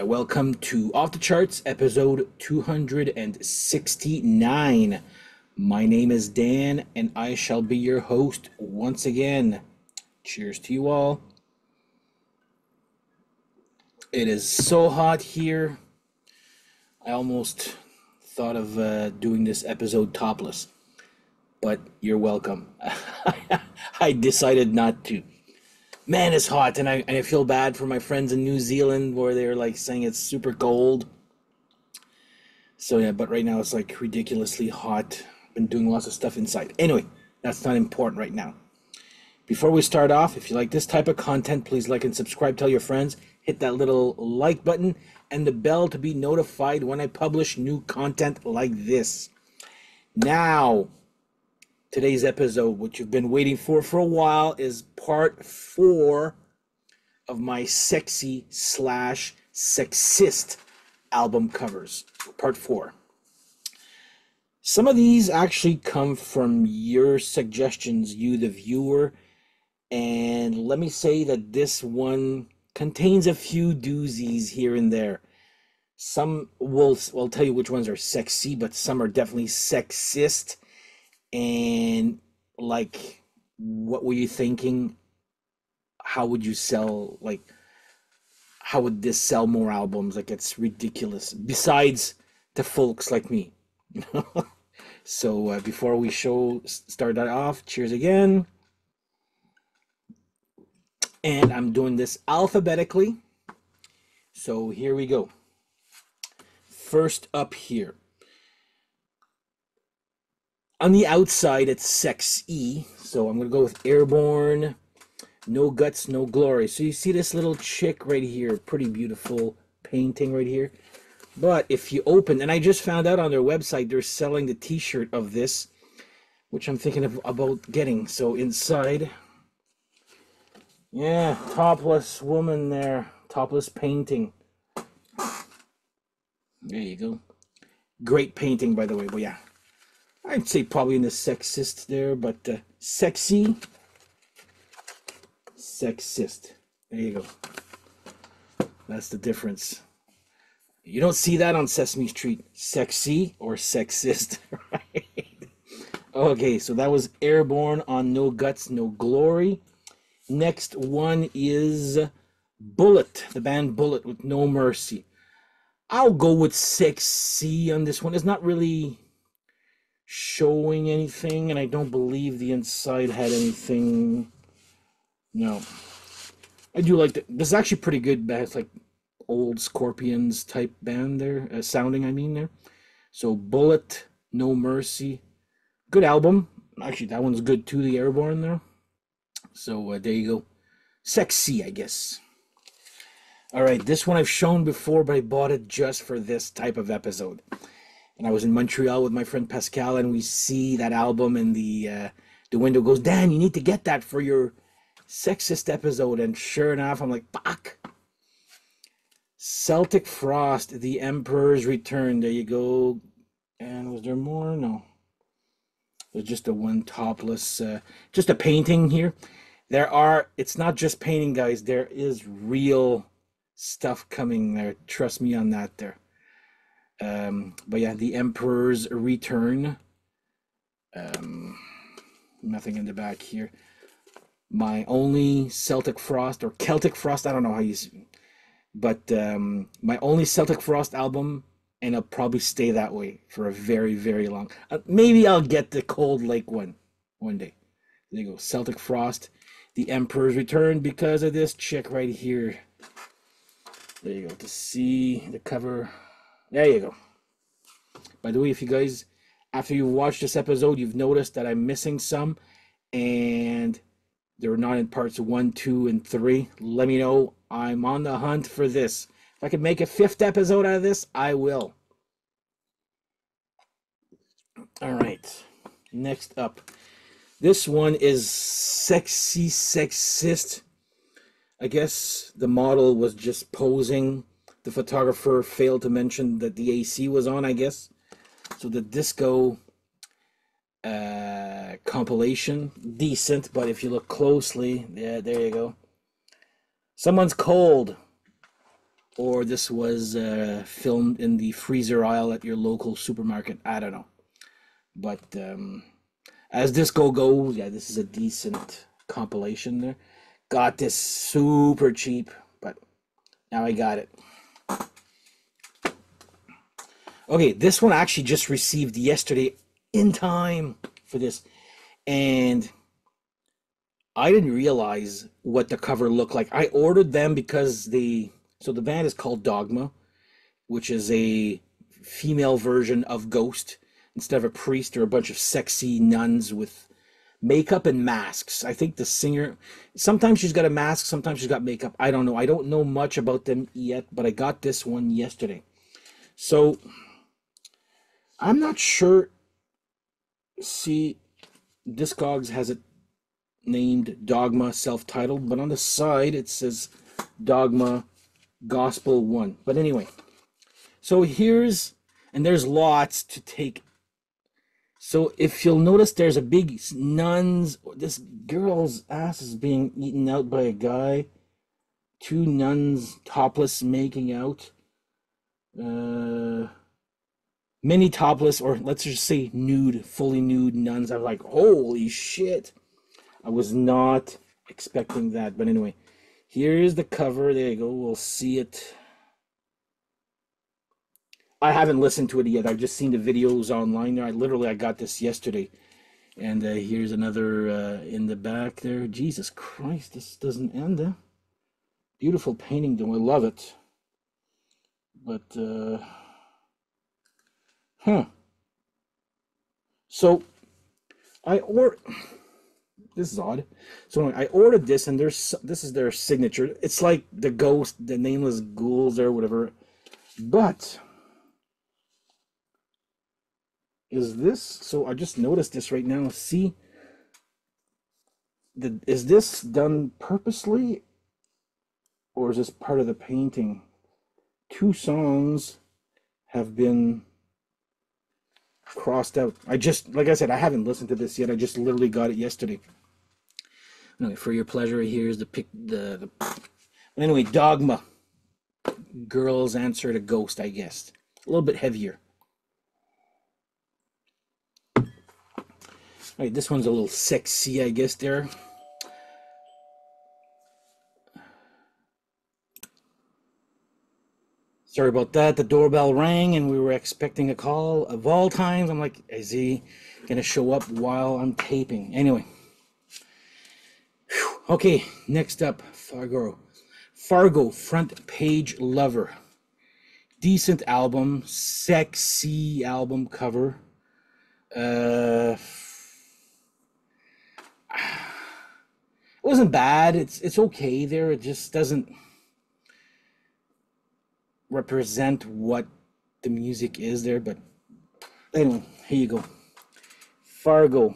Welcome to Off the Charts, episode 269. My name is Dan, and I shall be your host once again. Cheers to you all. It is so hot here. I almost thought of doing this episode topless, but you're welcome. I decided not to. Man, it's hot, and I feel bad for my friends in New Zealand where they're like saying it's super cold. So yeah, but right now it's like ridiculously hot. Been doing lots of stuff inside. Anyway, that's not important right now. Before we start off, if you like this type of content, please like and subscribe, tell your friends, hit that little like button and the bell to be notified when I publish new content like this. Now, today's episode, which you've been waiting for a while, is part 4 of my sexy/sexist album covers. Part 4. Some of these actually come from your suggestions, you the viewer, and let me say that this one contains a few doozies here and there. Some will tell you which ones are sexy, but some are definitely sexist. And like, what were you thinking? How would you sell, like, how would this sell more albums? Like, it's ridiculous. Besides to folks like me. So before we start that off, cheers again. And I'm doing this alphabetically. So here we go. First up here. On the outside, it's sexy, so I'm going to go with Airborne, No Guts, No Glory. So you see this little chick right here, pretty beautiful painting right here. But if you open, and I just found out on their website, they're selling the t-shirt of this, which I'm thinking about getting. So inside, yeah, topless woman there, topless painting. There you go. Great painting, by the way, but yeah. I'd say probably in the sexist there, but sexy, sexist. There you go. That's the difference. You don't see that on Sesame Street. Sexy or sexist, right? Okay, so that was Airborne on No Guts, No Glory. Next one is Bullet, the band Bullet with No Mercy. I'll go with sexy on this one. It's not really showing anything, and I don't believe the inside had anything. No, I do like that. This is actually pretty good. It's like old Scorpions type band there, sounding, I mean, there. So Bullet, No Mercy, good album. Actually, that one's good too, the Airborne there. So there you go. Sexy, I guess. All right, this one I've shown before, but I bought it just for this type of episode. And I was in Montreal with my friend Pascal, and we see that album, and the window goes, Dan, you need to get that for your sexist episode. And sure enough, I'm like, fuck. Celtic Frost, The Emperor's Return. There you go. And was there more? No. There's just a one topless, just a painting here. It's not just painting, guys. There is real stuff coming there. Trust me on that there. But yeah, The Emperor's Return. Nothing in the back here. My only Celtic Frost, or Celtic Frost, I don't know how you say, but my only Celtic Frost album, and I'll probably stay that way for a very, very long. Maybe I'll get the Cold Lake one day. There you go, Celtic Frost, The Emperor's Return, because of this chick right here. There you go, to see the cover. There you go. By the way, if you guys, after you watch this episode, you've noticed that I'm missing some, and they're not in parts 1, 2, and 3, let me know. I'm on the hunt for this. If I can make a 5th episode out of this, I will. All right. Next up. This one is sexy, sexist. I guess the model was just posing. The photographer failed to mention that the AC was on, I guess. So the disco compilation, decent, but if you look closely, yeah, there you go. Someone's cold. or this was filmed in the freezer aisle at your local supermarket. I don't know. But as disco goes, yeah, this is a decent compilation there. Got this super cheap, but now I got it. Okay, this one I actually just received yesterday in time for this. And I didn't realize what the cover looked like. I ordered them because so the band is called Dogma, which is a female version of Ghost. Instead of a priest, or a bunch of sexy nuns with makeup and masks. I think the singer, sometimes she's got a mask, sometimes she's got makeup. I don't know. I don't know much about them yet, but I got this one yesterday. So I'm not sure. See, Discogs has it named Dogma self-titled, but on the side it says Dogma Gospel 1. But anyway, so there's lots to take. So if you'll notice, there's a big nuns. This girl's ass is being eaten out by a guy. Two nuns topless making out. Many topless, or let's just say nude, fully nude nuns. I'm like, holy shit. I was not expecting that. But anyway, here's the cover. There you go. We'll see it. I haven't listened to it yet. I've just seen the videos online there. I got this yesterday. And here's another in the back there. Jesus Christ, this doesn't end, huh? Beautiful painting, though. I love it. But, So, this is odd. So I ordered this, and this is their signature. It's like the ghost, the nameless ghouls or whatever. But is this, so I just noticed this right now. See, is this done purposely, or is this part of the painting? Two songs have been crossed out. Like I said, I haven't listened to this yet. I just literally got it yesterday. Anyway, for your pleasure, here's anyway, Dogma. Girl's answer to Ghost, I guess. A little bit heavier. All right, this one's a little sexy, I guess, there. Sorry about that. The doorbell rang, and we were expecting a call. Of all times, I'm like, is he going to show up while I'm taping? Anyway. Whew. Okay, next up, Fargo. Fargo, Front Page Lover. Decent album. Sexy album cover. It wasn't bad. It's okay there. It just doesn't represent what the music is there. But anyway, here you go. Fargo,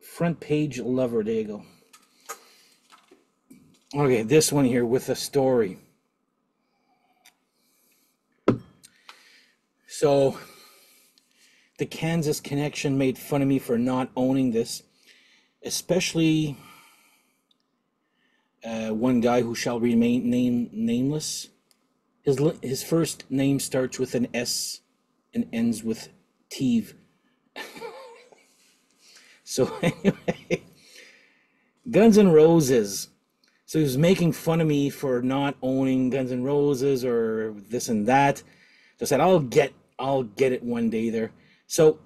Front Page Lover. There you go. Okay, this one here with a story. So the Kansas Connection made fun of me for not owning this, especially one guy who shall remain nameless. His first name starts with an S and ends with Teve. So anyway, Guns N' Roses. So he was making fun of me for not owning Guns N' Roses or this and that. So I said, I'll get it one day there. So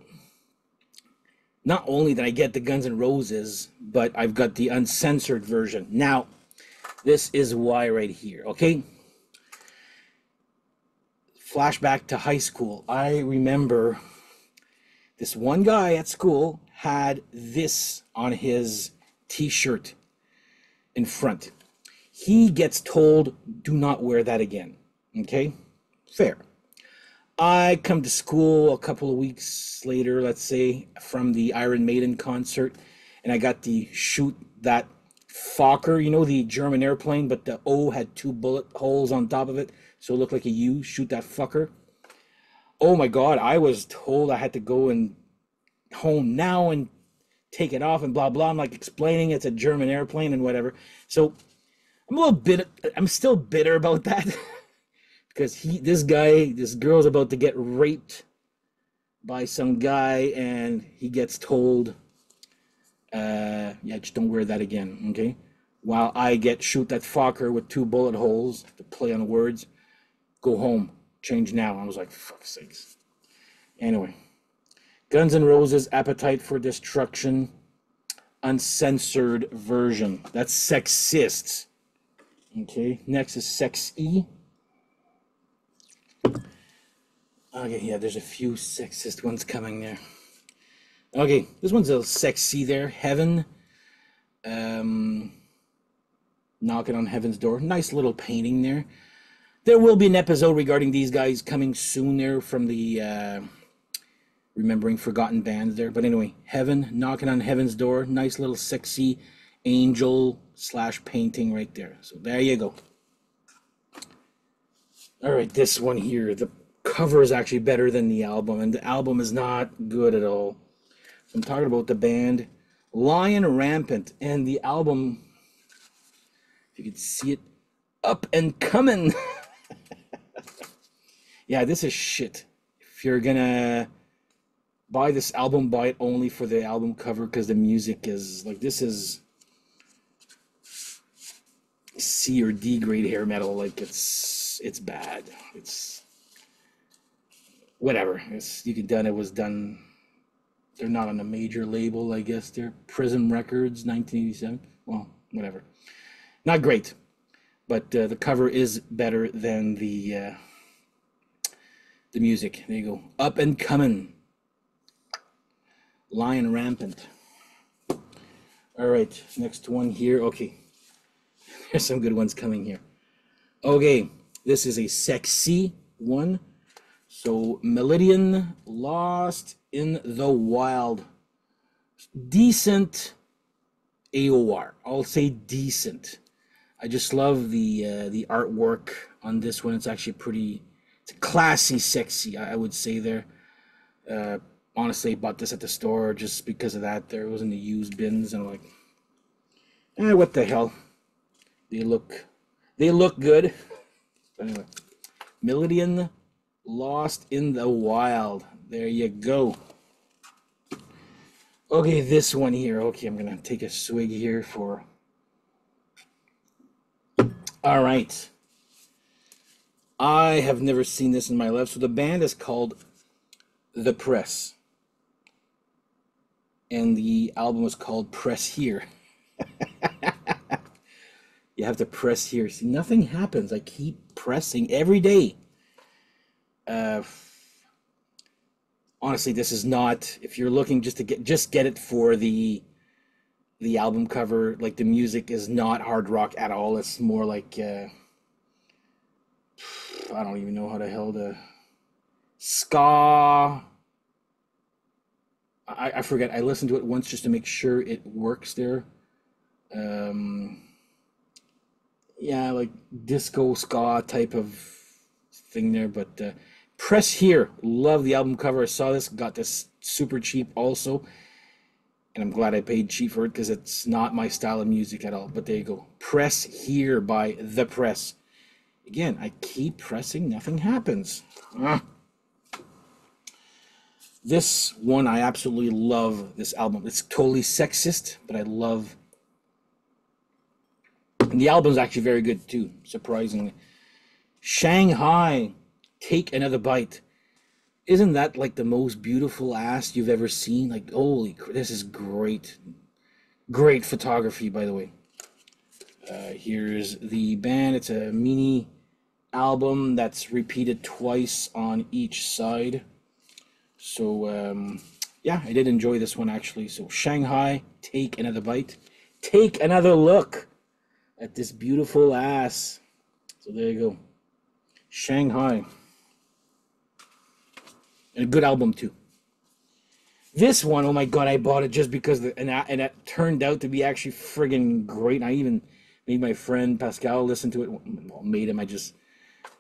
not only did I get the Guns N' Roses, but I've got the uncensored version. Now, this is why right here, okay? Flashback to high school. I remember this one guy at school had this on his t-shirt in front. He gets told, do not wear that again. Okay? Fair. I come to school a couple of weeks later, let's say, from the Iron Maiden concert, and I got the shoot that Fokker, you know, the German airplane, but the O had two bullet holes on top of it, so it looked like a U, shoot that fucker. Oh my God, I was told I had to go and home now and take it off and blah, blah. I'm like explaining it's a German airplane and whatever. So I'm still bitter about that. because this girl's about to get raped by some guy, and he gets told, yeah, just don't wear that again, okay? While I get shoot that fucker with 2 bullet holes, to play on words, go home, change now. I was like, fuck's sakes. Anyway, Guns N' Roses' Appetite for Destruction, uncensored version. That's Sexist. Okay, next is Sexy. Okay, yeah, there's a few sexist ones coming there. Okay, this one's a little sexy there. Heaven. Knocking on Heaven's Door. Nice little painting there. There will be an episode regarding these guys coming soon there from the Remembering Forgotten Bands there. But anyway, Heaven, Knocking on Heaven's Door. Nice little sexy angel / painting right there. So there you go. All right, this one here. The cover is actually better than the album, and the album is not good at all. So I'm talking about the band Lion Rampant, and the album, if you could see it, Up and Coming. Yeah, this is shit. If you're gonna buy this album, buy it only for the album cover, because the music is like, this is C or D grade hair metal. Like, it's bad. It's whatever. You could done. It was done. They're not on a major label, I guess. They're Prism Records, 1987. Well, whatever. Not great, but the cover is better than the music. There you go. Up and Coming. Lion Rampant. All right, next one here. Okay, there's some good ones coming here. Okay, this is a sexy one. So, Meridian, Lost in the Wild. Decent AOR. I'll say decent. I just love the artwork on this one. It's actually pretty, it's classy, sexy, I would say there. Honestly, I bought this at the store just because of that. There, it was in the used bins, and I'm like, what the hell? They look good. But anyway, Meridian, Lost in the Wild. There you go. Okay, this one here. Okay, I'm gonna take a swig here for. All right. I have never seen this in my life. So the band is called The Press, and the album is called Press Here. You have to press here. See, nothing happens. I keep pressing every day. Honestly, this is not, if you're looking just get it for the album cover. Like, the music is not hard rock at all. It's more like I don't even know how the hell to ska. I forget. I listened to it once just to make sure it works there. Yeah, like disco ska type of thing there, but Press Here. Love the album cover. I saw this, got this super cheap also, and I'm glad I paid cheap for it because it's not my style of music at all. But there you go. Press Here by The Press. Again, I keep pressing, nothing happens. This one, I absolutely love this album. It's totally sexist, but I love. And the album's actually very good too, surprisingly. Shanghai, Take Another Bite. Isn't that like the most beautiful ass you've ever seen? Like, holy, this is great. Great photography, by the way. Here's the band. It's a mini album that's repeated twice on each side. So, yeah, I did enjoy this one, actually. So, Shanghai, Take Another Bite. Take another look at this beautiful ass. So, there you go. Shanghai. And a good album, too. This one, oh my god, I bought it just because, and it turned out to be actually friggin' great. I even made my friend Pascal listen to it. Well, made him, I just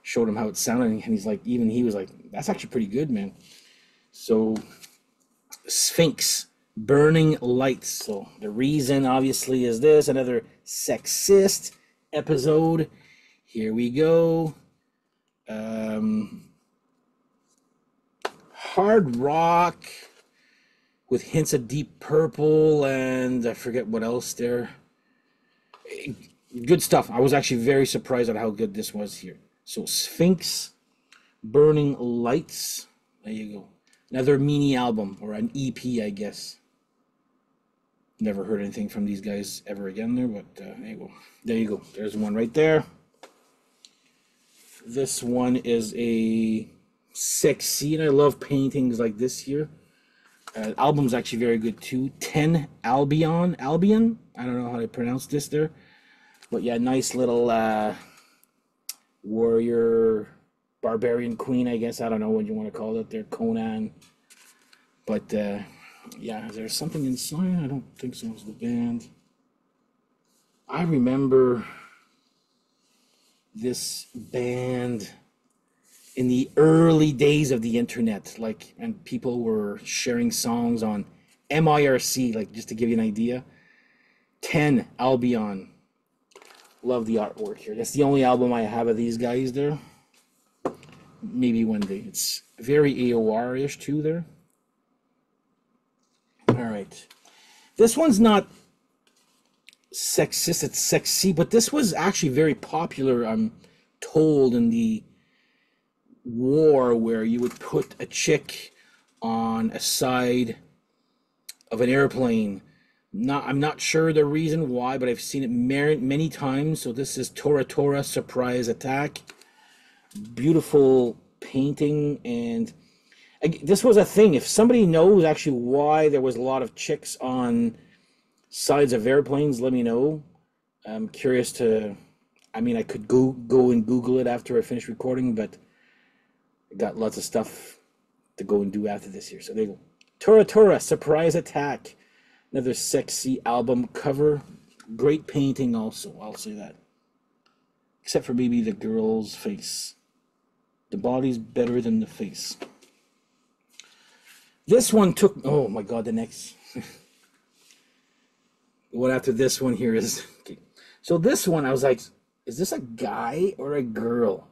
showed him how it sounded, and he's like, even he was like, that's actually pretty good, man. So, Sphinx, Burning Lights. So, the reason, obviously, is this, another sexist episode. Here we go. Hard rock with hints of Deep Purple, and I forget what else there. Good stuff. I was actually very surprised at how good this was here. So Sphinx, Burning Lights. There you go. Another mini album, or an EP, I guess. Never heard anything from these guys ever again there, but there you go. There you go. There's one right there. This one is a Sexy, and I love paintings like this here. Album's actually very good too. 10 Albion. I don't know how to pronounce this there. But yeah, nice little warrior, barbarian queen, I guess. I don't know what you want to call it there. Conan. But yeah, is there something inside? I don't think so. It's the band. I remember this band in the early days of the internet, like, and people were sharing songs on MIRC, like, just to give you an idea. 10 Albion. Love the artwork here. That's the only album I have of these guys there. Maybe one day. It's very AOR-ish too there. All right. This one's not sexist, it's sexy, but this was actually very popular, I'm told, in the war, where you would put a chick on a side of an airplane. I'm not sure the reason why, but I've seen it many times. So this is Tora Tora Surprise Attack. Beautiful painting, and this was a thing. If somebody knows actually why there was a lot of chicks on sides of airplanes, let me know. I'm curious to, I mean, I could go and Google it after I finish recording, but I got lots of stuff to go and do after this here. So there you go. Tora Tora Surprise Attack. Another sexy album cover. Great painting also, I'll say that. Except for maybe the girl's face. The body's better than the face. This one took, oh my God, the next. What after this one here is, okay. So this one, I was like, is this a guy or a girl?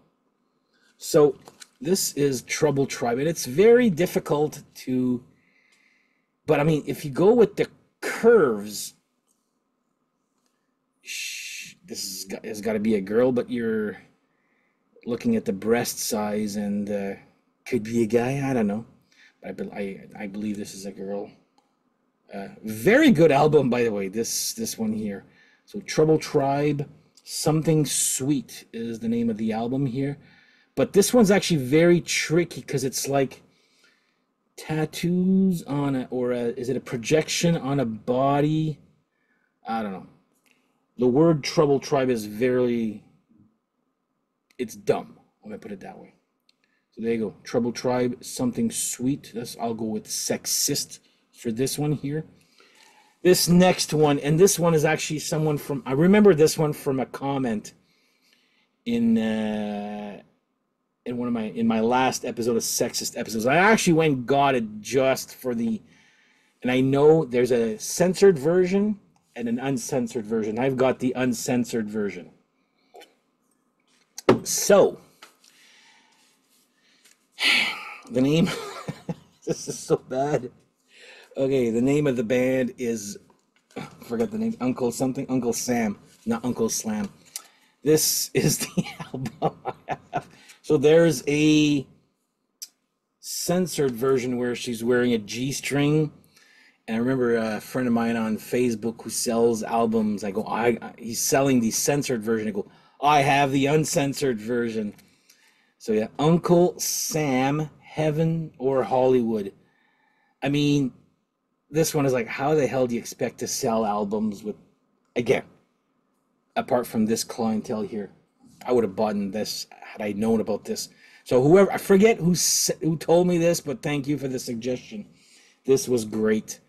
So this is Trouble Tribe, and it's very difficult to, but I mean, if you go with the curves, this has got to be a girl, but you're looking at the breast size, and could be a guy, I don't know. I believe this is a girl. Very good album, by the way, this one here. So Trouble Tribe, Something Sweet is the name of the album here. But this one's actually very tricky because it's like tattoos on a, or is it a projection on a body? I don't know. The word Trouble Tribe is it's dumb. I'm going to put it that way. So there you go. Trouble Tribe, Something Sweet. I'll go with Sexist for this one here. This next one, and this one is actually someone from, I remember this one from a comment in my last episode of Sexist episodes. I actually went and got it just for the, and I know there's a censored version and an uncensored version. I've got the uncensored version. So, the name, this is so bad. Okay, the name of the band is, forget the name, Uncle Sam, not Uncle Slam. This is the album I have. So there's a censored version where she's wearing a G-string. And I remember a friend of mine on Facebook who sells albums. I go, he's selling the censored version. I go, I have the uncensored version. So yeah, Uncle Sam, Heaven or Hollywood. I mean, this one is like, how the hell do you expect to sell albums with, again, apart from this clientele here? I would have bought this had I known about this. So whoever, I forget who told me this, but thank you for the suggestion. This was great.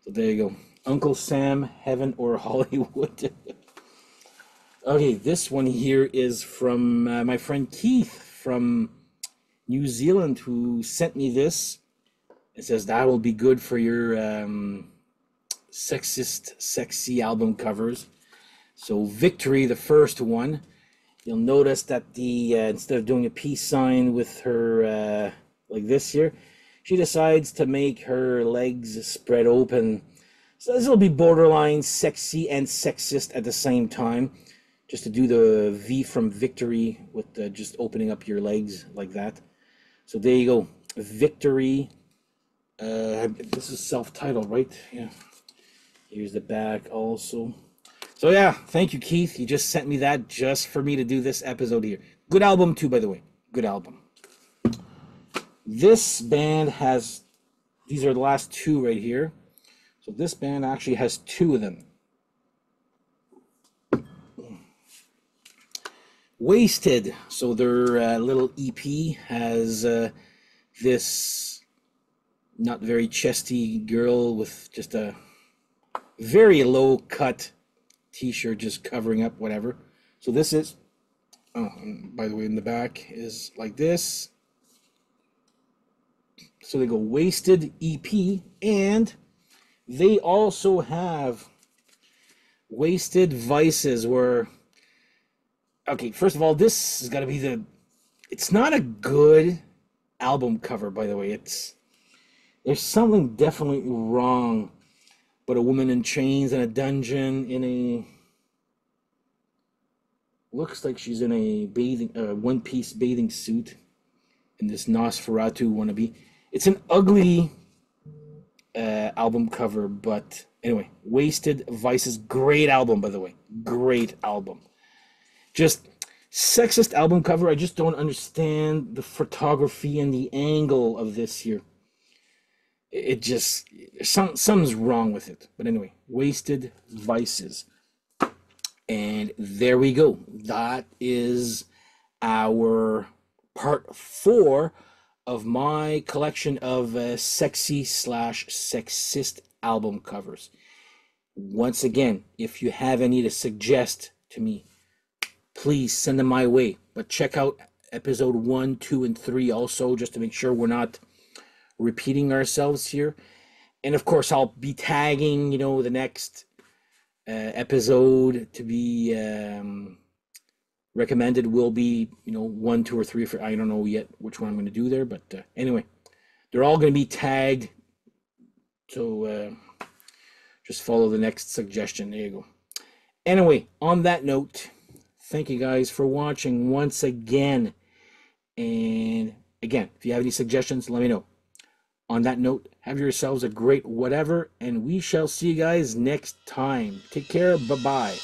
So there you go. Uncle Sam, Heaven or Hollywood. Okay, this one here is from my friend Keith from New Zealand, who sent me this. It says that will be good for your sexy album covers. So Victory, the first one. You'll notice that the instead of doing a peace sign with her like this here, she decides to make her legs spread open. So this will be borderline sexy and sexist at the same time. Just to do the V from victory with just opening up your legs like that. So there you go. Victory. This is self-titled, right? Yeah. Here's the back also. So yeah, thank you, Keith. You just sent me that just for me to do this episode here. Good album too, by the way. Good album. This band has, these are the last two right here. So this band actually has two of them. Wasted. So their little EP has this not very chesty girl with just a very low cut t-shirt just covering up whatever. So this is, oh, and by the way, in the back is like this. So they go Wasted EP, and they also have Wasted Vices, where, okay, first of all, this has got to be the, it's not a good album cover, by the way. There's something definitely wrong. But a woman in chains in a dungeon in a, looks like she's in a bathing, one-piece bathing suit in this Nosferatu wannabe. It's an ugly album cover, but anyway, Wasted Vices, great album, by the way. Great album. Just sexist album cover. I just don't understand the photography and the angle of this here. It just, something's wrong with it. But anyway, Wasted Vices. And there we go. That is our part 4 of my collection of sexy/sexist album covers. Once again, if you have any to suggest to me, please send them my way. But check out episode 1, 2, and 3 also, just to make sure we're not repeating ourselves here. And of course, I'll be tagging, the next episode to be recommended will be, 1, 2, or 3. I don't know yet which one I'm going to do there, but anyway, they're all going to be tagged. So just follow the next suggestion. There you go. Anyway, on that note, thank you guys for watching once again. And again, if you have any suggestions, let me know. On that note, have yourselves a great whatever, and we shall see you guys next time. Take care. Bye-bye.